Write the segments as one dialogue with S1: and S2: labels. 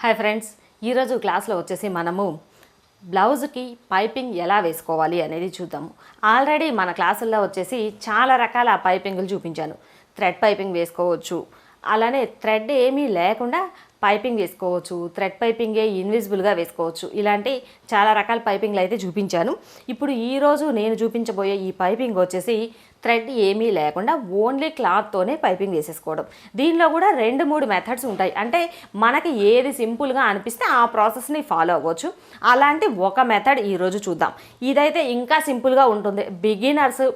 S1: Hi friends, ఈరోజు క్లాస్లో వచ్చేసి మనము బ్లౌజ్కి పైపింగ్ ఎలా వేసుకోవాలి అనేది చూద్దాము. ఆల్రెడీ మన క్లాసుల్లో వచ్చేసి చాలా రకాల పైపింగ్లు చూపించాను. థ్రెడ్ పైపింగ్ వేసుకోవచ్చు, అలానే థ్రెడ్ ఏమీ లేకుండా పైపింగ్ వేసుకోవచ్చు, థ్రెడ్ పైపింగే ఇన్విజిబుల్గా వేసుకోవచ్చు. ఇలాంటి చాలా రకాల పైపింగ్లు అయితే చూపించాను. ఇప్పుడు ఈరోజు నేను చూపించబోయే ఈ పైపింగ్ వచ్చేసి థ్రెడ్ ఏమీ లేకుండా ఓన్లీ క్లాత్తోనే పైపింగ్ వేసేసుకోవడం. దీనిలో కూడా 2-3 మెథడ్స్ ఉంటాయి. అంటే మనకి ఏది సింపుల్గా అనిపిస్తే ఆ ప్రాసెస్ని ఫాలో అవ్వచ్చు. అలాంటి ఒక మెథడ్ ఈరోజు చూద్దాం. ఇదైతే ఇంకా సింపుల్గా ఉంటుంది. బిగినర్స్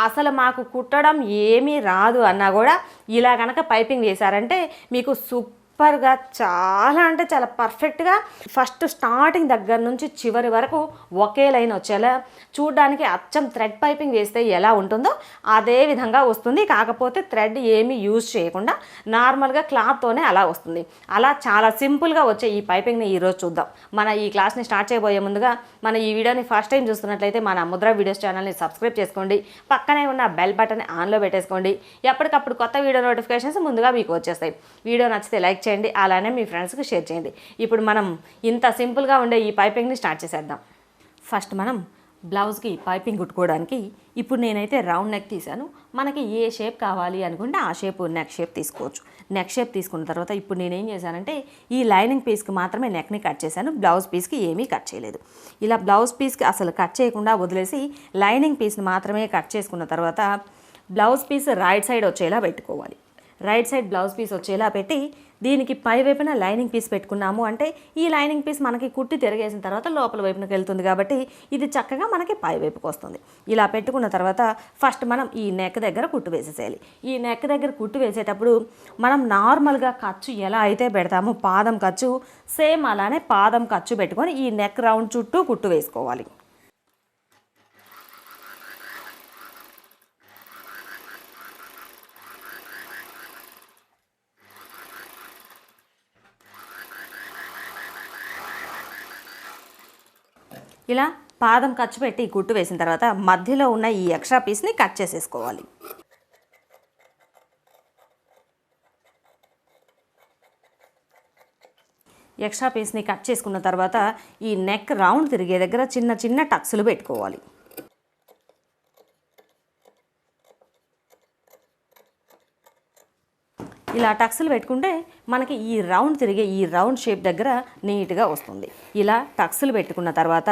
S1: అసలు మాకు కుట్టడం ఏమీ రాదు అన్నా కూడా ఇలా కనుక పైపింగ్ వేశారంటే మీకు సూపర్గా చాలా పర్ఫెక్ట్గా ఫస్ట్ స్టార్టింగ్ దగ్గర నుంచి చివరి వరకు ఒకే లైన్ వచ్చేలా చూడడానికి అచ్చం థ్రెడ్ పైపింగ్ వేస్తే ఎలా ఉంటుందో అదే విధంగా వస్తుంది. కాకపోతే థ్రెడ్ ఏమీ యూజ్ చేయకుండా నార్మల్గా క్లాత్తోనే అలా వస్తుంది. అలా చాలా సింపుల్గా వచ్చే ఈ పైపింగ్ని ఈరోజు చూద్దాం. మన ఈ క్లాస్ని స్టార్ట్ చేయబోయే ముందుగా మన ఈ వీడియోని ఫస్ట్ టైం చూస్తున్నట్లయితే మన ముద్ర వీడియోస్ ఛానల్ని సబ్స్క్రైబ్ చేసుకోండి. పక్కనే ఉన్న బెల్ బటన్ ఆన్లో పెట్టేసుకోండి. ఎప్పటికప్పుడు కొత్త వీడియో నోటిఫికేషన్స్ ముందుగా మీకు వచ్చేస్తాయి. వీడియో నచ్చితే లైక్ చేయండి, అలానే మీ ఫ్రెండ్స్కి షేర్ చేయండి. ఇప్పుడు మనం ఇంత సింపుల్గా ఉండే ఈ పైపింగ్ని స్టార్ట్ చేసేద్దాం. ఫస్ట్ మనం బ్లౌజ్కి పైపింగ్ కుట్టుకోవడానికి ఇప్పుడు నేనైతే రౌండ్ నెక్ తీసాను. మనకి ఏ షేప్ కావాలి అనుకుంటే ఆ షేప్ నెక్ షేప్ తీసుకోవచ్చు. నెక్ షేప్ తీసుకున్న తర్వాత ఇప్పుడు నేనేం చేశానంటే ఈ లైనింగ్ పీస్కి మాత్రమే నెక్ని కట్ చేశాను. బ్లౌజ్ పీస్కి ఏమీ కట్ చేయలేదు. ఇలా బ్లౌజ్ పీస్కి అసలు కట్ చేయకుండా వదిలేసి లైనింగ్ పీస్ని మాత్రమే కట్ చేసుకున్న తర్వాత బ్లౌజ్ పీస్ రైట్ సైడ్ వచ్చేలా పెట్టుకోవాలి. రైట్ సైడ్ బ్లౌజ్ పీస్ వచ్చేలా పెట్టి దీనికి పై వైపున లైనింగ్ పీస్ పెట్టుకున్నాము అంటే ఈ లైనింగ్ పీస్ మనకి కుట్టి తిరిగేసిన తర్వాత లోపల వైపునకి వెళ్తుంది కాబట్టి ఇది చక్కగా మనకి పై వైపుకి వస్తుంది. ఇలా పెట్టుకున్న తర్వాత ఫస్ట్ మనం ఈ నెక్ దగ్గర కుట్టు వేసేసేయాలి. ఈ నెక్ దగ్గర కుట్టు వేసేటప్పుడు మనం నార్మల్గా ఖర్చు ఎలా అయితే పెడతామో పాదం ఖర్చు సేమ్ అలానే పాదం ఖర్చు పెట్టుకొని ఈ నెక్ రౌండ్ చుట్టూ కుట్టు వేసుకోవాలి. ఇలా పాదం ఖర్చు పెట్టి కుట్టు వేసిన తర్వాత మధ్యలో ఉన్న ఈ ఎక్స్ట్రా పీస్ని కట్ చేసేసుకోవాలి. ఎక్స్ట్రా పీస్ని కట్ చేసుకున్న తర్వాత ఈ నెక్ రౌండ్ తిరిగే దగ్గర చిన్న చిన్న టక్స్లు పెట్టుకోవాలి. ఇలా టక్స్లు పెట్టుకుంటే మనకి ఈ రౌండ్ తిరిగే ఈ రౌండ్ షేప్ దగ్గర నీట్గా వస్తుంది. ఇలా టక్స్లు పెట్టుకున్న తర్వాత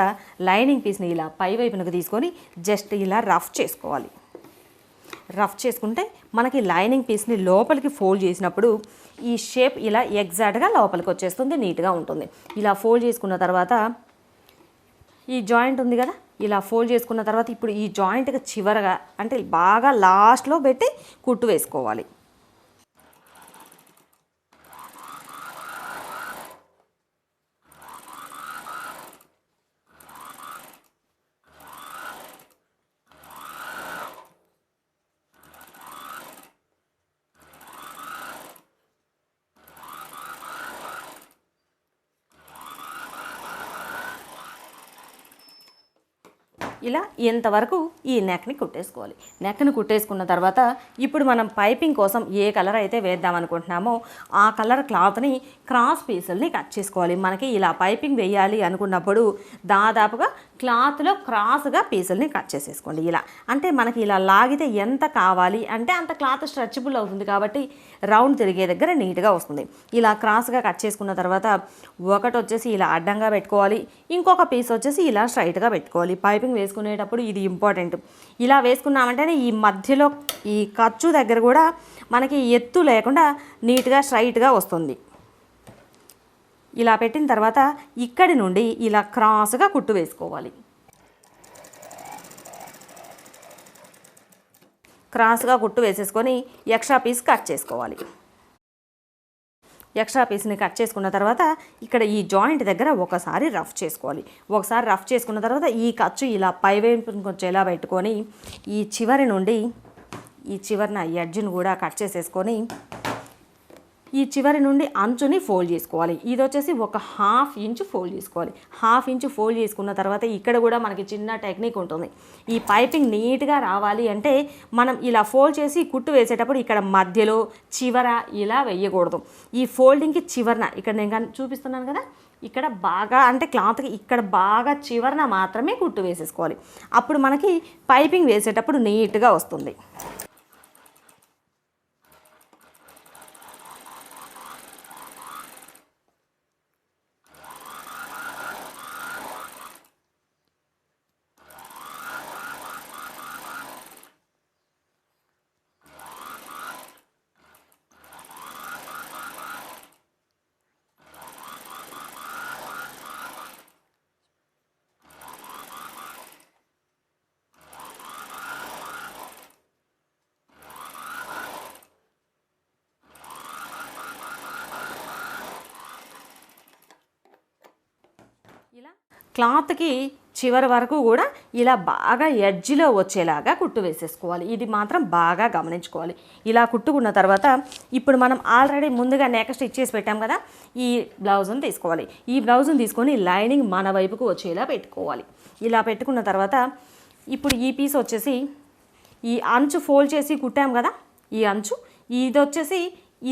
S1: లైనింగ్ పీస్ని ఇలా పై వైపునకు తీసుకొని జస్ట్ ఇలా రఫ్ చేసుకోవాలి. రఫ్ చేసుకుంటే మనకి లైనింగ్ పీస్ని లోపలికి ఫోల్డ్ చేసినప్పుడు ఈ షేప్ ఇలా ఎగ్జాక్ట్గా లోపలికి వచ్చేస్తుంది, నీట్గా ఉంటుంది. ఇలా ఫోల్డ్ చేసుకున్న తర్వాత ఈ జాయింట్ ఉంది కదా, ఇలా ఫోల్డ్ చేసుకున్న తర్వాత ఇప్పుడు ఈ జాయింట్కి చివరగా అంటే బాగా లాస్ట్లో పెట్టి కుట్టు వేసుకోవాలి. ఇలా ఇంతవరకు ఈ నెక్ని కుట్టేసుకోవాలి. నెక్ని కుట్టేసుకున్న తర్వాత ఇప్పుడు మనం పైపింగ్ కోసం ఏ కలర్ అయితే వేద్దాం అనుకుంటున్నామో ఆ కలర్ క్లాత్ని క్రాస్ పీసుల్ని కట్ చేసుకోవాలి. మనకి ఇలా పైపింగ్ వేయాలి అనుకున్నప్పుడు దాదాపుగా క్లాత్లో క్రాస్గా పీసుల్ని కట్ చేసేసుకోండి. ఇలా అంటే మనకి ఇలా లాగితే ఎంత కావాలి అంటే అంత క్లాత్ స్ట్రెచబుల్ అవుతుంది కాబట్టి రౌండ్ తిరిగే దగ్గర నీట్గా వస్తుంది. ఇలా క్రాస్గా కట్ చేసుకున్న తర్వాత ఒకటి వచ్చేసి ఇలా అడ్డంగా పెట్టుకోవాలి, ఇంకొక పీస్ వచ్చేసి ఇలా స్ట్రైట్గా పెట్టుకోవాలి. పైపింగ్ వేసుకునేటప్పుడు ఇది ఇంపార్టెంట్. ఇలా వేసుకున్నామంటేనే ఈ మధ్యలో ఈ ఖర్చు దగ్గర కూడా మనకి ఎత్తు లేకుండా నీట్గా స్ట్రైట్గా వస్తుంది. ఇలా పెట్టిన తర్వాత ఇక్కడి నుండి ఇలా క్రాస్గా కుట్టు వేసుకోవాలి. క్రాస్గా కుట్టు వేసేసుకొని ఎక్స్ట్రా పీస్ కట్ చేసుకోవాలి. ఎక్స్ట్రా పీస్ని కట్ చేసుకున్న తర్వాత ఇక్కడ ఈ జాయింట్ దగ్గర ఒకసారి రఫ్ చేసుకోవాలి. ఒకసారి రఫ్ చేసుకున్న తర్వాత ఈ ఖర్చు ఇలా పై వైపుకి వచ్చేలా పెట్టుకొని ఈ చివరి నుండి ఈ చివరిన ఎడ్జ్ను కూడా కట్ చేసేసుకొని ఈ చివరి నుండి అంచుని ఫోల్డ్ చేసుకోవాలి. ఇది వచ్చేసి ఒక 1/2 ఇంచ్ ఫోల్డ్ చేసుకోవాలి. 1/2 ఇంచ్ ఫోల్డ్ చేసుకున్న తర్వాత ఇక్కడ కూడా మనకి చిన్న టెక్నిక్ ఉంటుంది. ఈ పైపింగ్ నీట్గా రావాలి అంటే మనం ఇలా ఫోల్డ్ చేసి కుట్టు వేసేటప్పుడు ఇక్కడ మధ్యలో చివర ఇలా వేయకూడదు. ఈ ఫోల్డింగ్కి చివరన ఇక్కడ నేను చూపిస్తున్నాను కదా, ఇక్కడ బాగా అంటే క్లాత్కి ఇక్కడ బాగా చివరన మాత్రమే కుట్టు వేసేసుకోవాలి. అప్పుడు మనకి పైపింగ్ వేసేటప్పుడు నీట్గా వస్తుంది. ఇలా క్లాత్కి చివరి వరకు కూడా ఇలా బాగా ఎడ్జ్లో వచ్చేలాగా కుట్టు వేసేసుకోవాలి. ఇది మాత్రం బాగా గమనించుకోవాలి. ఇలా కుట్టుకున్న తర్వాత ఇప్పుడు మనం ఆల్రెడీ ముందుగా నెక్ స్టిచ్ చేసి పెట్టాం కదా, ఈ బ్లౌజ్ని తీసుకోవాలి. ఈ బ్లౌజ్ని తీసుకొని లైనింగ్ మన వైపుకు వచ్చేలా పెట్టుకోవాలి. ఇలా పెట్టుకున్న తర్వాత ఇప్పుడు ఈ పీస్ వచ్చేసి ఈ అంచు ఫోల్డ్ చేసి కుట్టాం కదా, ఈ అంచు ఇది వచ్చేసి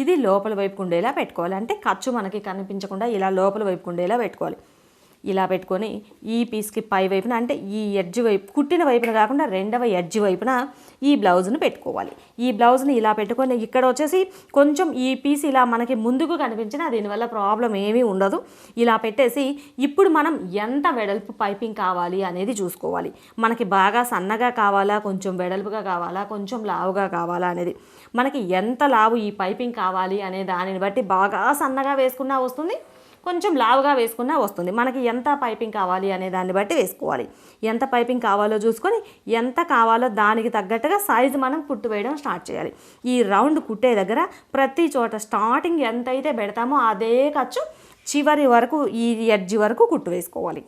S1: ఇది లోపల వైపుకు ఉండేలా పెట్టుకోవాలి. అంటే ఖర్చు మనకి కనిపించకుండా ఇలా లోపల వైపుకు ఉండేలా పెట్టుకోవాలి. ఇలా పెట్టుకొని ఈ పీస్కి పై వైపున అంటే ఈ ఎడ్జ్ వైపు కుట్టిన వైపున కాకుండా రెండవ ఎడ్జ్ వైపున ఈ బ్లౌజ్ను పెట్టుకోవాలి. ఈ బ్లౌజ్ని ఇలా పెట్టుకొని ఇక్కడ వచ్చేసి కొంచెం ఈ పీస్ ఇలా మనకి ముందుకు కనిపించినా దీనివల్ల ప్రాబ్లం ఏమీ ఉండదు. ఇలా పెట్టేసి ఇప్పుడు మనం ఎంత వెడల్పు పైపింగ్ కావాలి అనేది చూసుకోవాలి. మనకి బాగా సన్నగా కావాలా, కొంచెం వెడల్పుగా కావాలా, కొంచెం లావుగా కావాలా అనేది, మనకి ఎంత లావు ఈ పైపింగ్ కావాలి అనే దానిని బట్టి బాగా సన్నగా వేసుకున్నా వస్తుంది, కొంచెం లావుగా వేసుకున్నా వస్తుంది. మనకి ఎంత పైపింగ్ కావాలి అనే దాన్ని బట్టి వేసుకోవాలి. ఎంత పైపింగ్ కావాలో చూసుకొని ఎంత కావాలో దానికి తగ్గట్టుగా సైజు మనం కుట్టు వేయడం స్టార్ట్ చేయాలి. ఈ రౌండ్ కుట్టే దగ్గర ప్రతి చోట స్టార్టింగ్ ఎంత అయితే పెడతామో అదే ఖర్చు చివరి వరకు ఈ ఎడ్జ్ వరకు కుట్టు వేసుకోవాలి.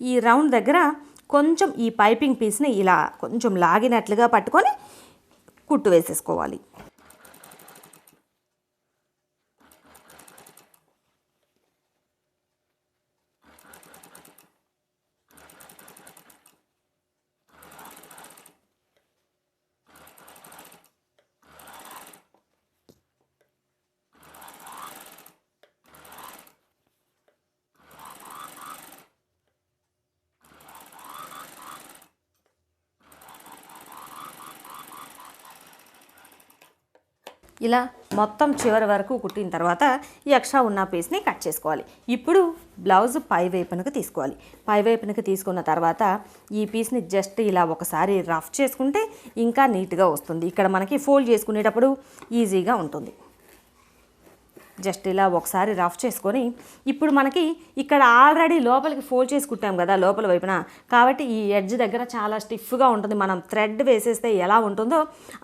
S1: ఈ రౌండ్ దగ్గర కొంచెం ఈ పైపింగ్ పీస్ని ఇలా కొంచెం లాగినట్లుగా పట్టుకొని కుట్టు వేసేసుకోవాలి. ఇలా మొత్తం చివరి వరకు కుట్టిన తర్వాత ఈ ఎక్స్ట్రా ఉన్న పీస్ని కట్ చేసుకోవాలి. ఇప్పుడు బ్లౌజ్ పై వైపునకు తీసుకోవాలి. పై వైపునకు తీసుకున్న తర్వాత ఈ పీస్ని జస్ట్ ఇలా ఒకసారి రఫ్ చేసుకుంటే ఇంకా నీట్గా వస్తుంది. ఇక్కడ మనకి ఫోల్డ్ చేసుకునేటప్పుడు ఈజీగా ఉంటుంది. జస్ట్ ఇలా ఒకసారి రఫ్ చేసుకొని ఇప్పుడు మనకి ఇక్కడ ఆల్రెడీ లోపలికి ఫోల్డ్ చేసి కుట్టాం కదా లోపల వైపున, కాబట్టి ఈ ఎడ్జ్ దగ్గర చాలా స్టిఫ్గా ఉంటుంది. మనం థ్రెడ్ వేసేస్తే ఎలా ఉంటుందో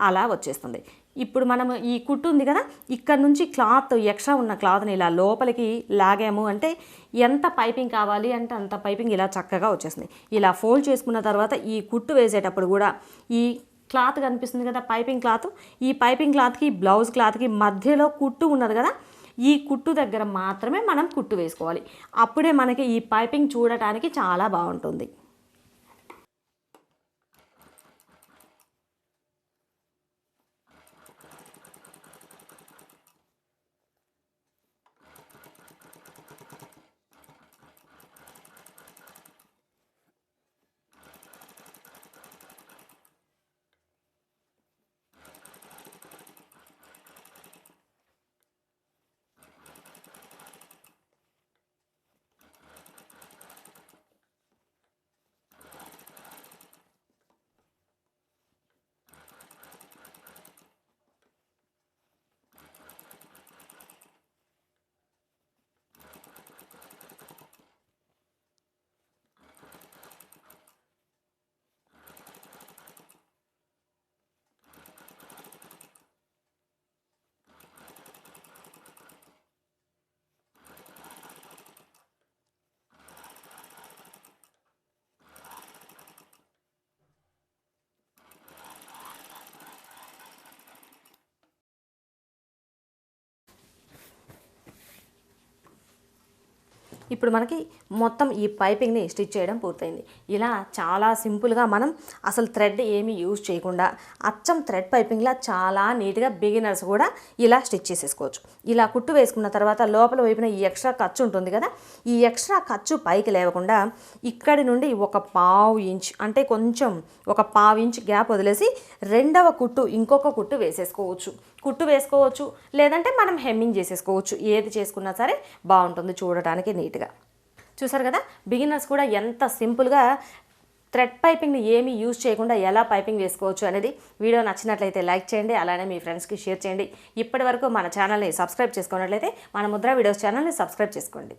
S1: అలా వచ్చేస్తుంది. ఇప్పుడు మనం ఈ కుట్టు ఉంది కదా, ఇక్కడ నుంచి క్లాత్ ఎక్స్ట్రా ఉన్న క్లాత్ని ఇలా లోపలికి లాగాము అంటే ఎంత పైపింగ్ కావాలి అంటే అంత పైపింగ్ ఇలా చక్కగా వచ్చేస్తుంది. ఇలా ఫోల్డ్ చేసుకున్న తర్వాత ఈ కుట్టు వేసేటప్పుడు కూడా ఈ క్లాత్ కనిపిస్తుంది కదా పైపింగ్ క్లాత్, ఈ పైపింగ్ క్లాత్కి బ్లౌజ్ క్లాత్కి మధ్యలో కుట్టు ఉన్నది కదా, ఈ కుట్టు దగ్గర మాత్రమే మనం కుట్టు వేసుకోవాలి. అప్పుడే మనకి ఈ పైపింగ్ చూడటానికి చాలా బాగుంటుంది. ఇప్పుడు మనకి మొత్తం ఈ పైపింగ్ని స్టిచ్ చేయడం పూర్తయింది. ఇలా చాలా సింపుల్గా మనం అసలు థ్రెడ్ ఏమీ యూజ్ చేయకుండా అచ్చం థ్రెడ్ పైపింగ్లా చాలా నీట్గా బిగినర్స్ కూడా ఇలా స్టిచ్ చేసేసుకోవచ్చు. ఇలా కుట్టు వేసుకున్న తర్వాత లోపల వైపున ఈ ఎక్స్ట్రా ఖర్చు ఉంటుంది కదా, ఈ ఎక్స్ట్రా ఖర్చు పైకి లేవకుండా ఇక్కడి నుండి ఒక ½ ఇంచ్ అంటే కొంచెం ఒక ½ ఇంచ్ గ్యాప్ వదిలేసి రెండవ కుట్టు ఇంకొక కుట్టు వేసుకోవచ్చు లేదంటే మనం హెమ్మింగ్ చేసేసుకోవచ్చు. ఏది చేసుకున్నా సరే బాగుంటుంది చూడటానికి నీట్గా. చూసారు కదా బిగినర్స్ కూడా ఎంత సింపుల్గా థ్రెడ్ పైపింగ్ని ఏమీ యూజ్ చేయకుండా ఎలా పైపింగ్ వేసుకోవచ్చు అనేది. వీడియో నచ్చినట్లయితే లైక్ చేయండి, అలానే మీ ఫ్రెండ్స్కి షేర్ చేయండి. ఇప్పటి వరకు మన ఛానల్ని సబ్స్క్రైబ్ చేసుకున్నట్లయితే మన ముద్ర వీడియోస్ ఛానల్ని సబ్స్క్రైబ్ చేసుకోండి.